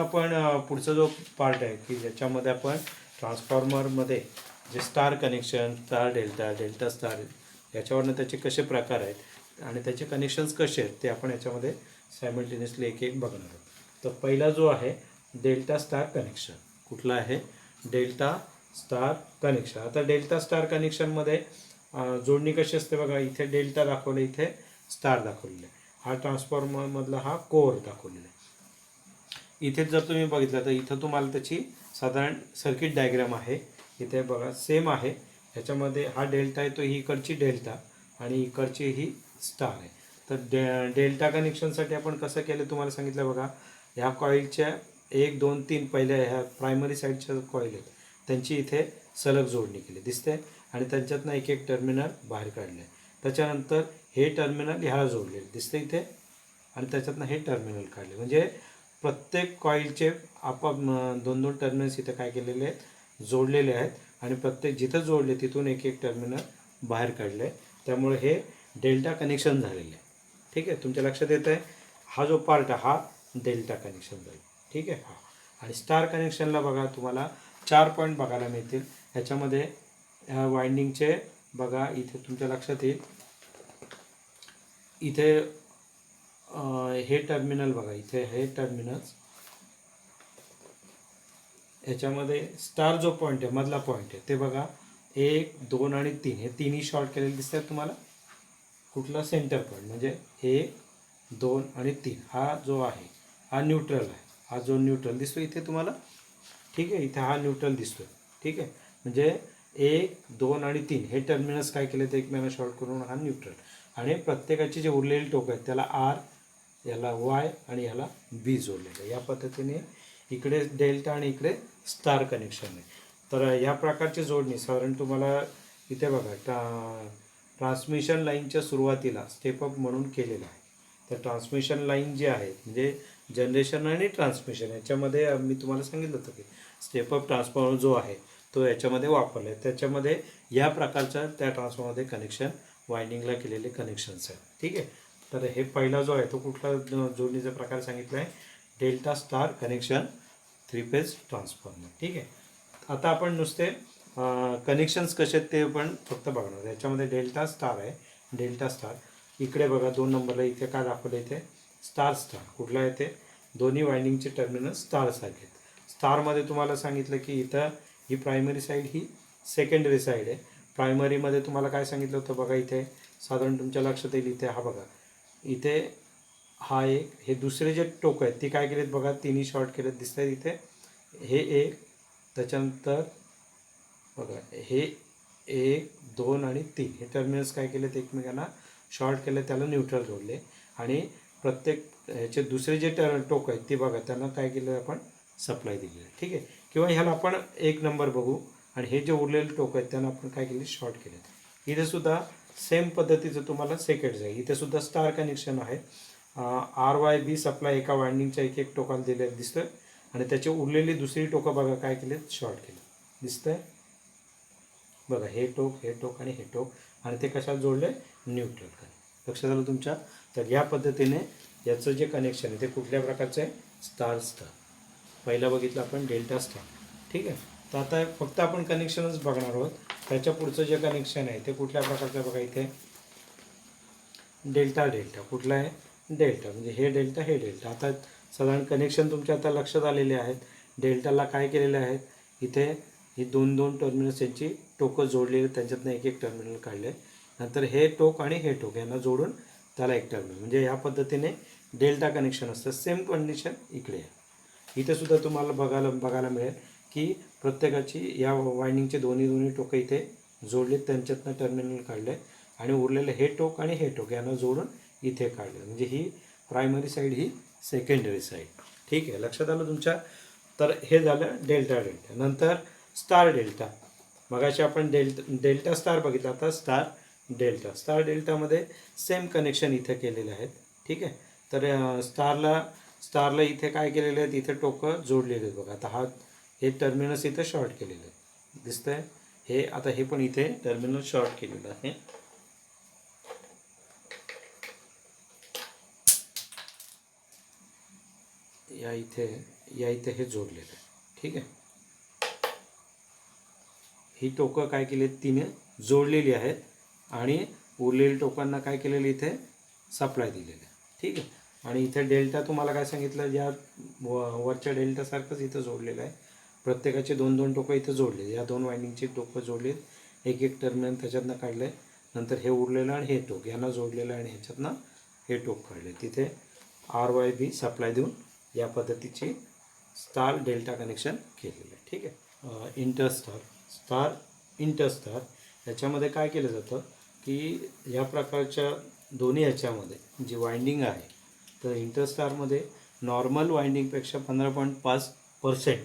आपण पुढचा जो पार्ट आहे की ज्याच्यामध्ये आपण ट्रान्सफॉर्मरमध्ये जे star connection, star delta, delta star याच्यावरनं त्याचे कसे प्रकार आहेत आणि त्याचे कनेक्शन्स कसे आहेत ते आपण याच्यामध्ये सायमल्टेनियसली एक एक बघणार आहोत. तर पहिला जो आहे डेल्टा स्टार कनेक्शन. कुठला आहे? Delta star connection. आता डेल्टा स्टार कनेक्शनमध्ये जोडणी कशी असते बघा, इथे डेल्टा दाखवले, इथे स्टार दाखवलेले. हा ट्रान्सफॉर्मरमधला हा कोअर दाखवलेला आहे. इथे जर तुम्ही बघितलं तर इथं तुम्हाला त्याची साधारण सर्किट डायग्राम आहे. इथे बघा सेम आहे. ह्याच्यामध्ये हा डेल्टा आहे तो ही इकडची डेल्टा आणि इकडची ही स्टार आहे. तर डेल्टा कनेक्शनसाठी आपण कसं केलं तुम्हाला सांगितलं बघा. ह्या कॉईलच्या 1 2 3 पहिल्या ह्या प्रायमरी साईडच्या कॉईल आहेत त्यांची इथे सलग जोडणी केली दिसते आणि त्यांच्यातनं एक एक टर्मिनल बाहेर काढले. त्याच्यानंतर हे टर्मिनल ह्याला जोडले दिसते इथे आणि त्याच्यातनं हे टर्मिनल काढले. म्हणजे प्रत्येक कॉईलचे दोन दोन टर्मिनल्स इथे काय केलेले आहेत, जोडलेले आहेत आणि प्रत्येक जिथं जोडले तिथून एक एक टर्मिनल बाहेर काढले. त्यामुळे हे डेल्टा कनेक्शन झालेले आहे. ठीक आहे, तुमच्या लक्षात येतं आहे. हा जो पार्ट आहे हा डेल्टा कनेक्शन जाईल. ठीक आहे. हा आणि स्टार कनेक्शनला बघा तुम्हाला 4 पॉईंट बघायला मिळतील. ह्याच्यामध्ये ह्या वाइंडिंगचे बघा इथे तुमच्या लक्षात येईल. इथे हे टर्मिनल बघा, इथे हे टर्मिनल्स, ह्याच्यामध्ये स्टार जो पॉईंट आहे मधला पॉईंट आहे ते बघा 1 2 आणि 3 हे तिन्ही शॉर्ट केलेले दिसतात तुम्हाला. कुठला? Centre point. म्हणजे 1 2 आणि 3 हा जो आहे हा न्यूट्रल आहे. हा जो न्यूट्रल दिसतो इथे तुम्हाला. ठीक आहे, इथे हा न्यूट्रल दिसतो. ठीक आहे, म्हणजे 1 2 आणि 3 हे टर्मिनल्स काय केले तर एकमेकांना शॉर्ट करून हा न्यूट्रल. आणि प्रत्येकाचे जे उरलेले टोक आहेत त्याला आर, याला वाय आणि याला बी जोडलेलं आहे. या पद्धतीने इकडे डेल्टा आणि इकडे स्टार कनेक्शन आहे. तर या प्रकारची जोडणी साधारण तुम्हाला इथे बघा ट्रान्समिशन लाईनच्या सुरुवातीला स्टेपअप म्हणून केलेलं आहे. तर ट्रान्समिशन लाईन जी आहे म्हणजे जनरेशन आणि ट्रान्समिशन याच्यामध्ये मी तुम्हाला सांगितलं होतं की स्टेपअप ट्रान्सफॉर्मर जो आहे तो याच्यामध्ये वापरला आहे. त्याच्यामध्ये या प्रकारच्या त्या ट्रान्सफॉर्मरमध्ये कनेक्शन वाइंडिंगला केलेले कनेक्शन्स आहेत. ठीक आहे, तर हे पहिला जो आहे तो कुठला जोडणीचा प्रकार सांगितला आहे? Delta star connection 3 phase transformer. ठीक आहे, आता आपण नुसते कनेक्शन्स कसे आहेत ते पण फक्त बघणार. याच्यामध्ये डेल्टा स्टार आहे. डेल्टा स्टार इकडे बघा 2 नंबरला इथे काय दाखवलं, इथे स्टार स्टार. कुठला आहे ते? दोन्ही वाइंडिंगचे टर्मिनल स्टार सारखे आहेत. स्टारमध्ये तुम्हाला सांगितलं की इथं ही प्रायमरी साईड, ही सेकंडरी साईड आहे. प्रायमरीमध्ये तुम्हाला काय सांगितलं होतं बघा, इथे साधारण तुमच्या लक्षात येईल. इथे हा बघा, इथे हा एक, हे दुसरे जे टोक आहेत ती काय केलेत बघा, तिन्ही शॉर्ट केलेत दिसत आहेत इथे. हे एक, त्याच्यानंतर बघा हे 1 2 आणि 3 हे टर्मिनल्स काय केलेत एकमेकांना शॉर्ट केले, त्याला न्यूट्रल जोडले. आणि प्रत्येक ह्याचे दुसरे जे टोक आहेत ते बघा त्यांना काय केलं आपण, सप्लाय दिलेलं आहे. ठीक आहे, किंवा ह्याला आपण 1 नंबर बघू आणि हे जे उरलेले टोक आहेत त्यांना आपण काय केले, शॉर्ट केलेत. इथे सुद्धा सेम पद्धतीचं तुम्हाला सेकंड जाईल. इथे सुद्धा स्टार कनेक्शन आहे. आर वाय बी सप्लाय एका वाइंडिंगच्या एक एक टोकाला दिलेलं दिसतं आणि त्याचे उरलेली दुसरी टोकं बघा काय केलेत, शॉर्ट केले दिसतंय बघा. हे टोक आणि हे टोक आणि ते कशाला जोडले, न्यूट्रल. लक्षात आलं तुमच्या? तर या पद्धतीने याचं जे कनेक्शन आहे ते कुठल्या प्रकारचं आहे, स्टार स्टार. पहिला बघितलं आपण डेल्टा स्टार. ठीक आहे, तर आता फक्त आपण कनेक्शनच बघणार आहोत. त्याच्या पुढचं जे कनेक्शन आहे ते कुठल्या प्रकारचं बघा, इथे डेल्टा डेल्टा. कुठला आहे? डेल्टा. म्हणजे हे डेल्टा हे डेल्टा. आता साधारण कनेक्शन तुमच्या आता लक्षात आलेले आहेत. डेल्टाला काय केलेले आहेत, इथे ही 2 2 टर्मिनल्स यांची टोकं जोडलेली, त्यांच्यातनं एक एक टर्मिनल काढले. नंतर हे टोक आणि हे टोक यांना जोडून त्याला एक टर्मिनल. म्हणजे ह्या पद्धतीने डेल्टा कनेक्शन असतं. सेम कंडिशन इकडे आहे. इथे सुद्धा तुम्हाला बघायला मिळेल की प्रत्येकाची या वाइंडिंगचे दोन्ही टोकं इथे जोडले, त्यांच्यातनं टर्मिनल काढले आणि उरलेले हे टोक आणि हे टोक यांना जोडून इथे काढले. म्हणजे ही प्रायमरी साईड, ही सेकंडरी साईड. ठीक आहे, लक्षात आलं तुमच्या? तर हे झालं डेल्टा डेल्टा. नंतर स्टार डेल्टा. मगाशी आपण डेल्टा स्टार बघितला, आता स्टार डेल्टा. स्टार डेल्टामध्ये सेम कनेक्शन इथे केलेले आहेत. ठीक आहे, तर स्टारला इथे काय केलेलं आहे, इथे टोकं जोडलेले आहेत बघा. आता हे टर्मिनल्स इथे शॉर्ट केलेले आहेत दिसतंय. हे आता हे पण इथे टर्मिनल शॉर्ट केलेलं आहे. या इथे या इथे हे जोडलेलं आहे. ठीक आहे, ही टोकं काय केली आहेत, तिने जोडलेली आहेत आणि उरलेली टोकांना काय केलेलं इथे सप्लाय दिलेलं आहे. ठीक आहे, आणि इथे डेल्टा तुम्हाला काय सांगितलं, या वरच्या डेल्टासारखंच इथं जोडलेलं आहे. प्रत्येकाचे 2-2 टोकं इथं जोडले, या 2 वायंडिंगची टोकं जोडलीत, एक एक टर्मिनल त्याच्यातनं काढलं आहे. नंतर हे उरलेलं आणि हे टोक यांना जोडलेलं आणि ह्याच्यातनं हे टोक काढले. तिथे RYB सप्लाय देऊन या पद्धतीची स्टार डेल्टा कनेक्शन केलेलं आहे. ठीक आहे, स्टार इंटरस्टार याच्यामध्ये काय केलं जातं की या प्रकारच्या दोन्ही ह्याच्यामध्ये जी वाइंडिंग आहे, तर इंटरस्टारमध्ये नॉर्मल वाइंडिंगपेक्षा 15.5%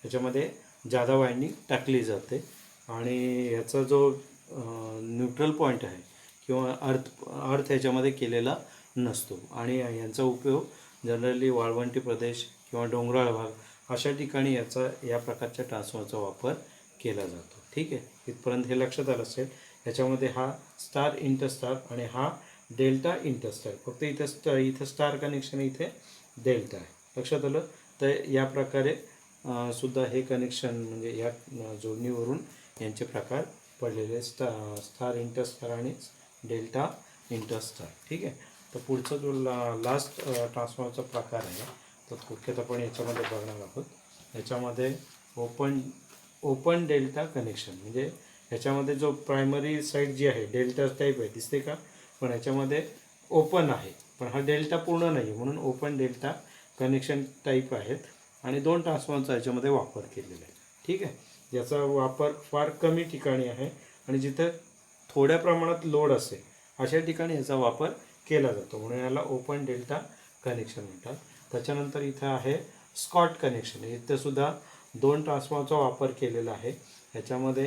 याच्यामध्ये जादा वाइंडिंग टाकली जाते आणि ह्याचा जो न्यूट्रल पॉईंट आहे किंवा अर्थ ह्याच्यामध्ये केलेला नसतो आणि यांचा उपयोग जनरली वाळवंटी प्रदेश किंवा डोंगराळ भाग अशा ठिकाणी या प्रकारच्या ट्रान्सफॉर्मरचा वापर केला जातो. ठीक आहे, इथपर्यंत हे लक्षात आलं असेल. ह्याच्यामध्ये हा स्टार इंटरस्टार आणि हा डेल्टा इंटरस्टार, फक्त इथं स्टार कनेक्शन, इथे डेल्टा आहे. लक्षात आलं. तर या प्रकारे सुद्धा हे कनेक्शन म्हणजे या जोडणीवरून यांचे प्रकार पडलेले स्टार इंटरस्टार आणि डेल्टा इंटरस्टार. ठीक आहे, तर पुढचा जो लास्ट ट्रान्सफॉर्मरचा प्रकार आहे तो थोडक्यात आपण याच्यामध्ये बघणार आहोत. याच्यामध्ये ओपन डेल्टा कनेक्शन, म्हणजे ह्याच्यामध्ये जो प्रायमरी साईड जी आहे डेल्टा टाईप आहे, दिसते का, पण ह्याच्यामध्ये ओपन आहे, पण हा डेल्टा पूर्ण नाही, म्हणून ओपन डेल्टा कनेक्शन टाईप आहेत आणि 2 ट्रान्सफॉर्मरचा याच्यामध्ये वापर केलेला आहे. ठीक आहे, याचा वापर फार कमी ठिकाणी आहे आणि जिथं थोड्या प्रमाणात लोड असेल अशा ठिकाणी याचा वापर केला जातो, म्हणून याला ओपन डेल्टा कनेक्शन म्हणतात. त्याच्यानंतर इथं आहे स्कॉट कनेक्शन. इथं सुद्धा 2 ट्रान्सफॉर्मरचा वापर केलेला आहे. ह्याच्यामध्ये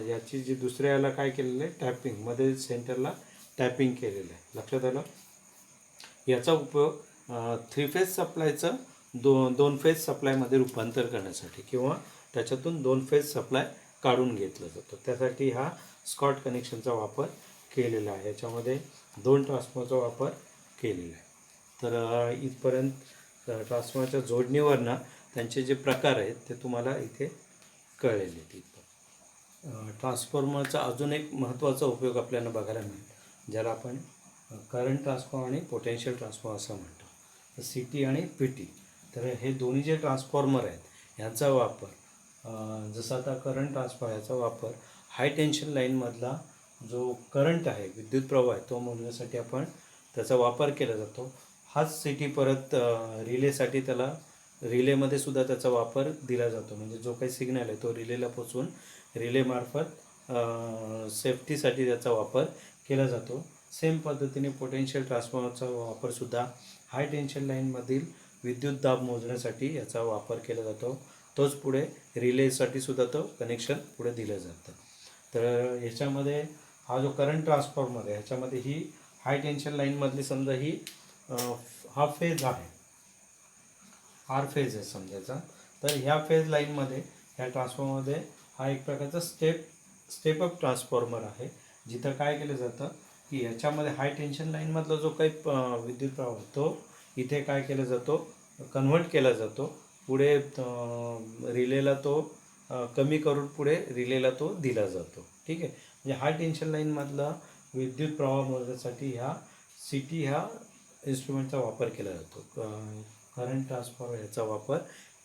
याची जी दुसऱ्या याला काय केलेलं आहे, टॅपिंग, मध्ये सेंटरला टॅपिंग केलेलं आहे. लक्षात आलं. याचा उपयोग 3 फेज सप्लायचं 2 फेज सप्लायमध्ये रूपांतर करण्यासाठी किंवा त्याच्यातून 2 फेज सप्लाय काढून घेतलं जातं, त्यासाठी हा स्कॉट कनेक्शनचा वापर केलेला आहे. याच्यामध्ये 2 ट्रान्सफॉर्मरचा वापर केलेला आहे. तर इथपर्यंत ट्रान्सफॉर्मरच्या जोडणीवरनं त्यांचे जे प्रकार आहेत ते तुम्हाला इथे कळलेले आहेत. ट्रान्सफॉर्मरचा अजून एक महत्त्वाचा उपयोग आपल्याला बघायला मिळेल, ज्याला आपण करंट ट्रान्सफॉर्मर आणि पोटेन्शियल ट्रान्सफॉर्मर असं म्हणतो. तर CT आणि PT, तर हे दोन्ही जे ट्रान्सफॉर्मर आहेत ह्याचा वापर जसं आता करंट ट्रान्सफॉर्मर याचा वापर हाय टेन्शन लाईनमधला जो करंट आहे, विद्युत प्रवाह आहे, तो मोजण्यासाठी आपण त्याचा वापर केला जातो. हाच CT परत रिलेसाठी त्याला रिलेमध्ये सुद्धा त्याचा वापर दिला जातो, म्हणजे जो काही सिग्नल आहे तो रिलेला पोचवून रिलेमार्फत सेफ्टीसाठी त्याचा वापर केला जातो. सेम पद्धतीने पोटेन्शियल ट्रान्सफॉर्मरचा वापरसुद्धा हाय टेन्शन लाईनमधील विद्युत दाब मोजण्यासाठी याचा वापर केला जातो. तोच पुढे रिलेसाठी सुद्धा तो कनेक्शन पुढे दिलं जातं. तर ह्याच्यामध्ये हा जो करंट ट्रान्सफॉर्मर आहे ह्याच्यामध्ये ही हाय टेन्शन लाईनमधली समजा ही हा फेज आहे, R फेज आहे समजायचा. तर ह्या फेज लाईनमध्ये ह्या ट्रान्सफॉर्मरमध्ये हा एक प्रकारचा स्टेप अप ट्रान्सफॉर्मर आहे, जिथं काय केलं जातं की याच्यामध्ये हाय टेन्शन लाईनमधला जो काही विद्युत प्रवाह तो इथे काय केला जातो, कन्व्हर्ट केला जातो, पुढे रिलेला तो कमी करून पुढे रिलेला तो दिला जातो. ठीक आहे, म्हणजे हाय टेन्शन लाईनमधला विद्युत प्रवाह मोजण्यासाठी ह्या CT ह्या इन्स्ट्रुमेंटचा वापर केला जातो, करंट ट्रान्सफॉर्मर याचा वापर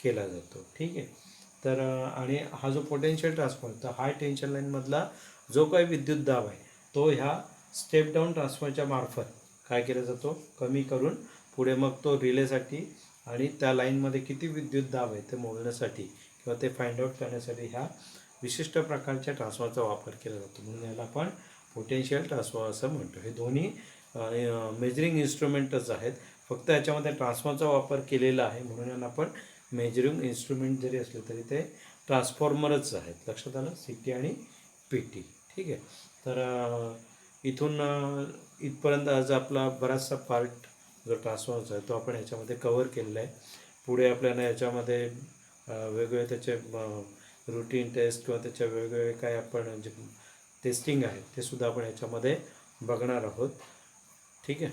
केला जातो. ठीक आहे, तर आणि हा जो पोटेन्शियल ट्रान्सफॉर्मर, तर हाय टेन्शन लाईनमधला जो काही विद्युत दाब आहे तो ह्या स्टेप डाऊन ट्रान्सफॉर्मरच्या मार्फत काय केला जातो, कमी करून पुढे मग तो रिलेसाठी आणि त्या लाईनमध्ये किती विद्युत दाब आहे ते मोजण्यासाठी किंवा ते फाइंड आउट करण्यासाठी ह्या विशिष्ट प्रकारच्या ट्रान्सफॉर्मरचा वापर केला जातो, म्हणून याला आपण पोटेन्शियल ट्रान्सफॉर्मर असं म्हणतो. हे दोन्ही मेजरिंग इन्स्ट्रुमेंटच आहेत, फक्त याच्यामध्ये ट्रान्सफॉर्मरचा वापर केलेला आहे म्हणून यांना आपण मेजरिंग इन्स्ट्रुमेंट जरी असले तरी ते ट्रान्सफॉर्मरच आहेत. लक्षात आलं, CT आणि PT. ठीक आहे, तर इथून इथपर्यंत आज आपला बराचसा पार्ट जो ट्रान्सफॉर्मरचा आहे तो आपण ह्याच्यामध्ये कवर केलेला आहे. पुढे आपल्याला याच्यामध्ये वेगवेगळे त्याचे रुटीन टेस्ट किंवा त्याच्या वेगवेगळे काय आपण जे टेस्टिंग आहे ते सुद्धा आपण ह्याच्यामध्ये बघणार आहोत. ठीक आहे.